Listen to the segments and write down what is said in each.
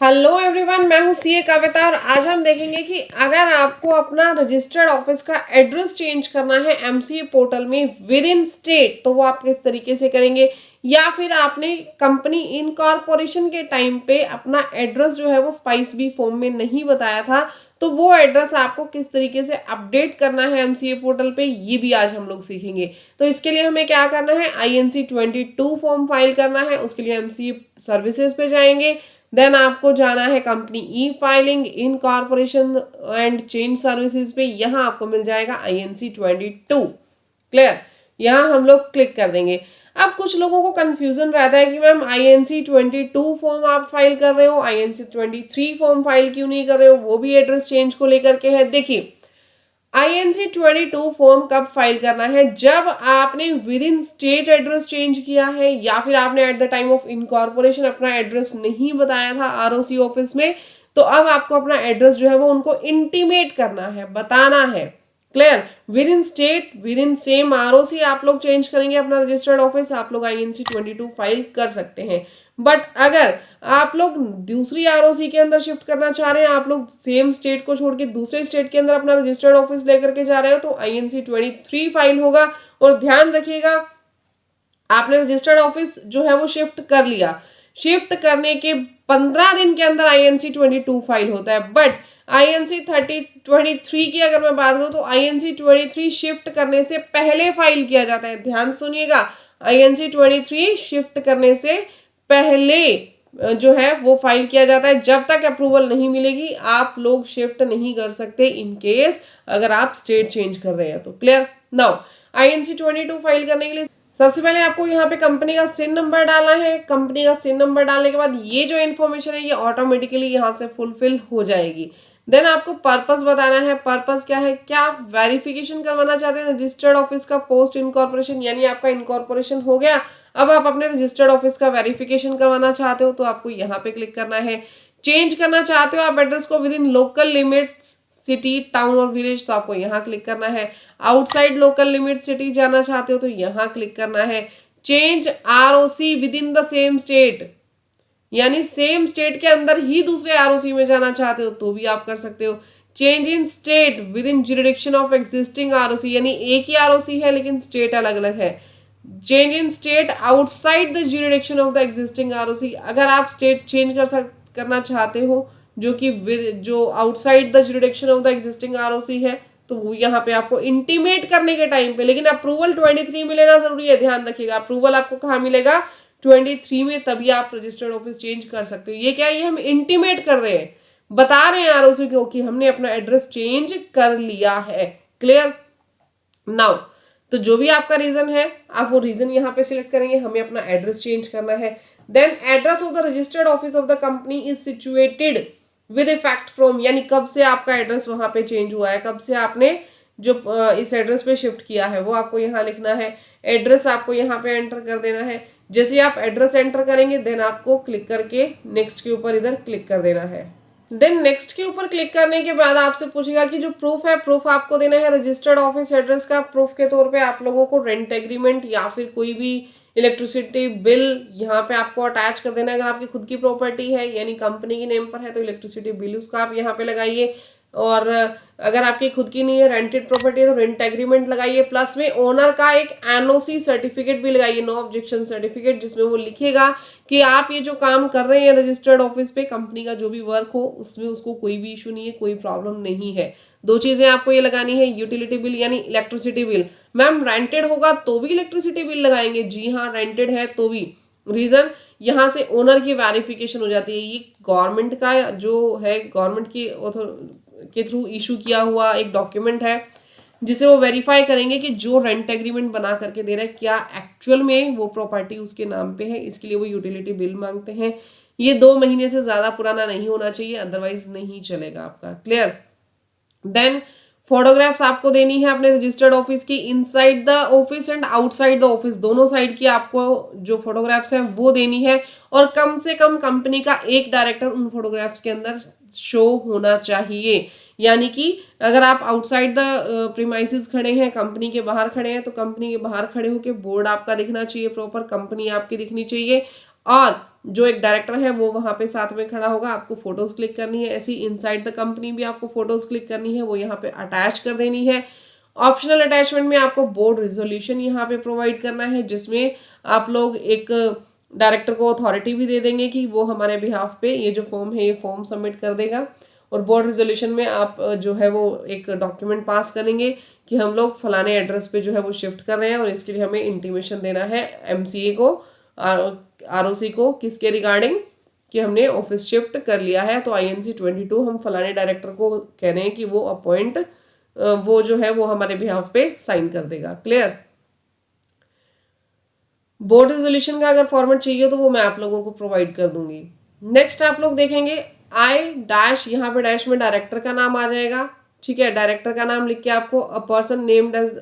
Hello everyone, मैं हूँ CA कविता और आज हम देखेंगे कि अगर आपको अपना रजिस्टर्ड ऑफिस का एड्रेस चेंज करना है एमसीए पोर्टल में विद इन स्टेट तो वो आप किस तरीके से करेंगे, या फिर आपने कंपनी इनकॉर्पोरेशन के टाइम पे अपना एड्रेस जो है वो स्पाइस बी फॉर्म में नहीं बताया था, तो वो एड्रेस आपको किस तरीके से अपडेट करना है एमसीए पोर्टल पे, ये भी आज हम लोग सीखेंगे। तो इसके लिए हमें क्या करना है, INC-22 फॉर्म फाइल करना है। उसके लिए एमसीए सर्विसेज पे जाएंगे, देन आपको जाना है company E filing incorporation and change services पे। यहाँ आपको मिल जाएगा INC-22। क्लियर, यहाँ हम लोग क्लिक कर देंगे। अब कुछ लोगों को कंफ्यूजन रहता है कि मैम INC-22 फॉर्म आप फाइल कर रहे हो, INC-23 फॉर्म फाइल क्यों नहीं कर रहे हो, वो भी एड्रेस चेंज को लेकर के है। देखिए, INC-22 फॉर्म कब फाइल करना है, जब आपने with in state address change किया है या फिर आपने at the time of incorporation अपना एड्रेस नहीं बताया था आरओसी ऑफिस में, तो अब आपको अपना एड्रेस जो है वो उनको इंटीमेट करना है, बताना है। Clear, with in state with in same ROC आप लोग चेंज करेंगे अपना रजिस्टर्ड ऑफिस, आप लोग INC-22 फाइल कर सकते हैं। बट अगर आप लोग दूसरी आरओसी के अंदर शिफ्ट करना चाह रहे हैं, आप लोग सेम स्टेट को छोड़ के दूसरे स्टेट के अंदर अपना रजिस्टर्ड ऑफिस लेकर के जा रहे हो, तो INC-23 फाइल होगा। और ध्यान रखिएगा, आपने रजिस्टर्ड ऑफिस जो है वो शिफ्ट कर लिया, शिफ्ट करने के 15 दिन के अंदर INC-22 फाइल होता है। बट INC-23 की अगर मैं बात करूं तो INC-23 शिफ्ट करने से पहले फाइल किया जाता है। ध्यान सुनिएगा, INC-23 शिफ्ट करने से पहले जो है वो फाइल किया जाता है। जब तक अप्रूवल नहीं मिलेगी आप लोग शिफ्ट नहीं कर सकते, इन केस अगर आप स्टेट चेंज कर रहे हैं तो। क्लियर, नाउ INC-22 फाइल करने के लिए सबसे पहले आपको यहाँ पे कंपनी का सिन नंबर डालना है। कंपनी का सिन नंबर डालने के बाद ये जो इन्फॉर्मेशन है ये ऑटोमेटिकली यहाँ से फुलफिल हो जाएगी। देन आपको पर्पस बताना है। पर्पस क्या है, क्या आप वेरिफिकेशन करवाना चाहते हैं रजिस्टर्ड ऑफिस का पोस्ट इनकॉर्पोरेशन, यानी आपका इनकॉर्पोरेशन हो गया, अब आप अपने रजिस्टर्ड ऑफिस का वेरिफिकेशन करवाना चाहते हो तो आपको यहाँ पे क्लिक करना है। चेंज करना चाहते हो आप एड्रेस को with in local limits city town और विलेज, तो आपको यहाँ क्लिक करना है। आउटसाइड लोकल लिमिट सिटी जाना चाहते हो तो यहाँ क्लिक करना है। Change ROC with in the same state, यानी सेम स्टेट के अंदर ही दूसरे आरओसी में जाना चाहते हो तो भी आप कर सकते हो। Change in state with in jurisdiction of existing ROC, यानी एक ही आरओसी है लेकिन स्टेट अलग अलग है। Change in state outside the jurisdiction of the existing ROC, अगर आप स्टेट चेंज करना चाहते हो जो कि जो outside the jurisdiction of the existing ROC है, तो वो यहाँ पे आपको इंटीमेट करने के टाइम पे, लेकिन अप्रूवल 23 में लेना जरूरी है। ध्यान रखिएगा, अप्रूवल आपको कहाँ मिलेगा, 23 में, तभी आप रजिस्टर्ड ऑफिस चेंज कर सकते हो। ये क्या है, ये हम इंटीमेट कर रहे हैं, बता रहे हैं आरओसी को कि हमने अपना एड्रेस चेंज कर लिया है। क्लियर, नाउ तो जो भी आपका रीजन है आप वो रीजन यहाँ पे सिलेक्ट करेंगे, हमें अपना एड्रेस चेंज करना है। Then address of the registered office of the company is situated with effect from, यानी कब से आपका एड्रेस वहां पे चेंज हुआ है, कब से आपने जो इस एड्रेस पे शिफ्ट किया है वो आपको यहाँ लिखना है। एड्रेस आपको यहाँ पे एंटर कर देना है। जैसे आप एड्रेस एंटर करेंगे देन आपको क्लिक करके नेक्स्ट के ऊपर इधर क्लिक कर देना है। देन नेक्स्ट के ऊपर क्लिक करने के बाद आपसे पूछेगा कि जो प्रूफ है, प्रूफ आपको देना है रजिस्टर्ड ऑफिस एड्रेस का। प्रूफ के तौर पे आप लोगों को रेंट एग्रीमेंट या फिर कोई भी इलेक्ट्रिसिटी बिल यहाँ पे आपको अटैच कर देना है। अगर आपकी खुद की प्रॉपर्टी है यानी कंपनी के नेम पर है तो इलेक्ट्रिसिटी बिल उसका आप यहाँ पे लगाइए, और अगर आपकी खुद की नहीं है रेंटेड प्रॉपर्टी है तो रेंट एग्रीमेंट लगाइए। प्लस में ओनर का एक एनओसी सर्टिफिकेट भी लगाइए, नो ऑब्जेक्शन सर्टिफिकेट, जिसमें वो लिखेगा कि आप ये जो काम कर रहे हैं रजिस्टर्ड ऑफिस पे, कंपनी का जो भी वर्क हो उसमें उसको कोई भी इशू नहीं है, कोई प्रॉब्लम नहीं है। दो चीजें आपको ये लगानी है, यूटिलिटी बिल यानी इलेक्ट्रिसिटी बिल। मैम रेंटेड होगा तो भी इलेक्ट्रिसिटी बिल लगाएंगे, जी हाँ रेंटेड है तो भी। रीजन, यहाँ से ओनर की वेरिफिकेशन हो जाती है। ये गवर्नमेंट का जो है, गवर्नमेंट की के थ्रू इशू किया हुआ एक डॉक्यूमेंट है जिसे वो वेरीफाई करेंगे कि जो रेंट एग्रीमेंट बना करके दे रहा है क्या एक्चुअल में वो प्रॉपर्टी उसके नाम पे है, इसके लिए वो यूटिलिटी बिल मांगते हैं। ये 2 महीने से ज्यादा पुराना नहीं होना चाहिए, अदरवाइज नहीं चलेगा आपका। क्लियर, देन फोटोग्राफ्स आपको देनी है अपने रजिस्टर्ड ऑफिस की, inside the office and outside the office, दोनों साइड की आपको जो फोटोग्राफ्स हैं वो देनी है। और कम से कम कंपनी का एक डायरेक्टर उन फोटोग्राफ्स के अंदर शो होना चाहिए, यानी कि अगर आप आउटसाइड द प्रीमाइसेस खड़े हैं, कंपनी के बाहर खड़े हैं, तो कंपनी के बाहर खड़े होकर बोर्ड आपका दिखना चाहिए, प्रॉपर कंपनी आपकी दिखनी चाहिए। और जो एक डायरेक्टर है वो वहाँ पे साथ में खड़ा होगा, आपको फोटोज क्लिक करनी है। ऐसी इनसाइड द कंपनी भी आपको फोटोज क्लिक करनी है, वो यहाँ पे अटैच कर देनी है। ऑप्शनल अटैचमेंट में आपको बोर्ड रेजोल्यूशन यहाँ पे प्रोवाइड करना है, जिसमें आप लोग एक डायरेक्टर को अथॉरिटी भी दे देंगे कि वो हमारे बिहाफ पे ये जो फॉर्म है ये फॉर्म सबमिट कर देगा। और बोर्ड रेजोल्यूशन में आप जो है वो एक डॉक्यूमेंट पास करेंगे कि हम लोग फलाने एड्रेस पे जो है वो शिफ्ट कर रहे हैं, और इसके लिए हमें इंटीमेशन देना है एमसीए को, आरओसी को, किसके रिगार्डिंग, कि हमने ऑफिस शिफ्ट कर लिया है। तो INC 22 हम फलाने डायरेक्टर को कह रहे हैं कि वो अपॉइंट, वो जो है वो हमारे बिहाफ पे साइन कर देगा। क्लियर। बोर्ड रेजोल्यूशन का अगर फॉर्मेट चाहिए तो वो मैं आप लोगों को प्रोवाइड कर दूंगी। नेक्स्ट आप लोग देखेंगे I- यहाँ पे डैश में डायरेक्टर का नाम आ जाएगा। ठीक है, डायरेक्टर का नाम लिख के आपको a person named as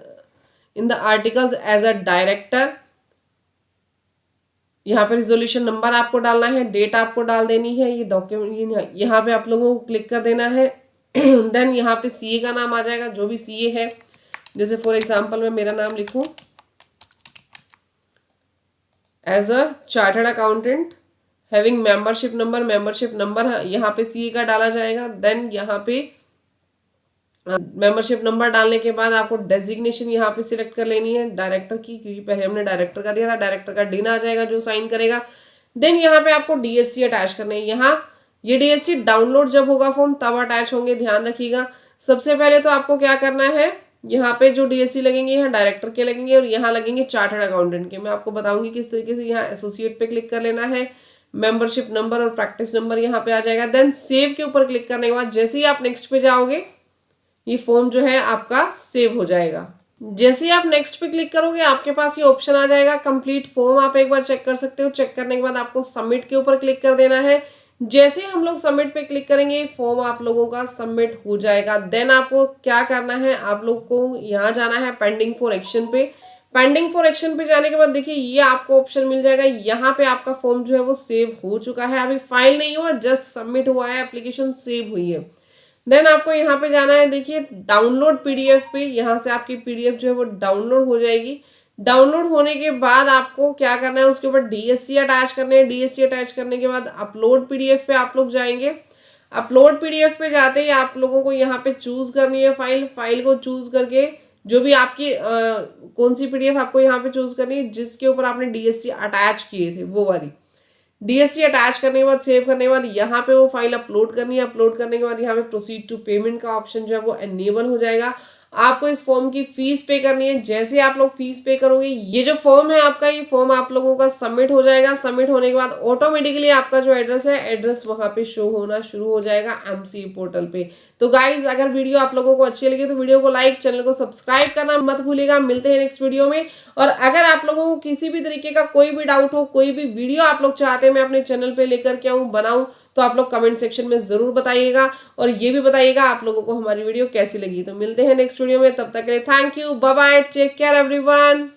in the articles as a director, यहाँ पे रिजोल्यूशन नंबर आपको डालना है, डेट आपको डाल देनी है, ये डॉक्यूमेंट यहाँ पे आप लोगों को क्लिक कर देना है। देन यहाँ पे सीए का नाम आ जाएगा, जो भी सीए है। जैसे फॉर एग्जांपल मैं मेरा नाम लिखूं as a chartered accountant having membership number यहाँ पे सीए का डाला जाएगा। देन यहाँ पे मेंबरशिप नंबर डालने के बाद आपको डेजिग्नेशन यहाँ पे सिलेक्ट कर लेनी है डायरेक्टर की, क्योंकि पहले हमने डायरेक्टर का दिया था। डायरेक्टर का डिन आ जाएगा जो साइन करेगा। देन यहाँ पे आपको डीएससी अटैच करना है। यहाँ ये डीएससी डाउनलोड जब होगा फॉर्म तब अटैच होंगे, ध्यान रखिएगा। सबसे पहले तो आपको क्या करना है, यहाँ पे जो डीएससी लगेंगे यहाँ डायरेक्टर के लगेंगे और यहाँ लगेंगे चार्टर्ड अकाउंटेंट के। मैं आपको बताऊंगी किस तरीके से। यहाँ एसोसिएट पे क्लिक कर लेना है, मेंबरशिप नंबर और प्रैक्टिस नंबर यहाँ पे आ जाएगा। देन सेव के ऊपर क्लिक करने के बाद जैसे ही आप नेक्स्ट पे जाओगे ये फॉर्म जो है आपका सेव हो जाएगा। जैसे ही आप नेक्स्ट पे क्लिक करोगे आपके पास ये ऑप्शन आ जाएगा कंप्लीट फॉर्म। आप एक बार चेक कर सकते हो। चेक करने के बाद आपको सबमिट के ऊपर क्लिक कर देना है। जैसे ही हम लोग सबमिट पे क्लिक करेंगे फॉर्म आप लोगों का सबमिट हो जाएगा। देन आपको क्या करना है, आप लोग को यहाँ जाना है पेंडिंग फॉर एक्शन पे। पेंडिंग फॉर एक्शन पे जाने के बाद देखिए ये आपको ऑप्शन मिल जाएगा। यहाँ पे आपका फॉर्म जो है वो सेव हो चुका है, अभी फाइल नहीं हुआ, जस्ट सबमिट हुआ है, एप्लीकेशन सेव हुई है। देन आपको यहाँ पे जाना है, देखिए डाउनलोड पीडीएफ पे। यहाँ से आपकी पीडीएफ जो है वो डाउनलोड हो जाएगी। डाउनलोड होने के बाद आपको क्या करना है, उसके ऊपर डीएससी अटैच करने हैं। डीएससी अटैच करने के बाद अपलोड पीडीएफ पे आप लोग जाएंगे। अपलोड पीडीएफ पे जाते ही आप लोगों को यहाँ पे चूज करनी है फाइल। फाइल को चूज करके जो भी आपकी कौन सी पीडीएफ आपको यहाँ पे चूज करनी है जिसके ऊपर आपने डीएससी अटैच किए थे वो वाली। डीएससी अटैच करने के बाद सेव करने के बाद यहाँ पे वो फाइल अपलोड करनी है। अपलोड करने के बाद यहाँ पे प्रोसीड टू पेमेंट का ऑप्शन जो है वो एनेबल हो जाएगा। आपको इस फॉर्म की फीस पे करनी है। जैसे आप लोग फीस पे करोगे ये जो फॉर्म है आपका, ये फॉर्म आप लोगों का सबमिट हो जाएगा। सबमिट होने के बाद ऑटोमेटिकली आपका जो एड्रेस है एड्रेस वहां पे शो होना शुरू हो जाएगा एमसीए पोर्टल पे। तो गाइज अगर वीडियो आप लोगों को अच्छी लगी तो वीडियो को लाइक, चैनल को सब्सक्राइब करना मत भूलिएगा। मिलते हैं नेक्स्ट वीडियो में। और अगर आप लोगों को किसी भी तरीके का कोई भी डाउट हो, कोई भी वीडियो आप लोग चाहते हैं मैं अपने चैनल पे लेकर के आऊँ, बनाऊं, तो आप लोग कमेंट सेक्शन में जरूर बताइएगा। और ये भी बताइएगा आप लोगों को हमारी वीडियो कैसी लगी। तो मिलते हैं नेक्स्ट वीडियो में, तब तक के लिए thank you, bye bye, take care everyone.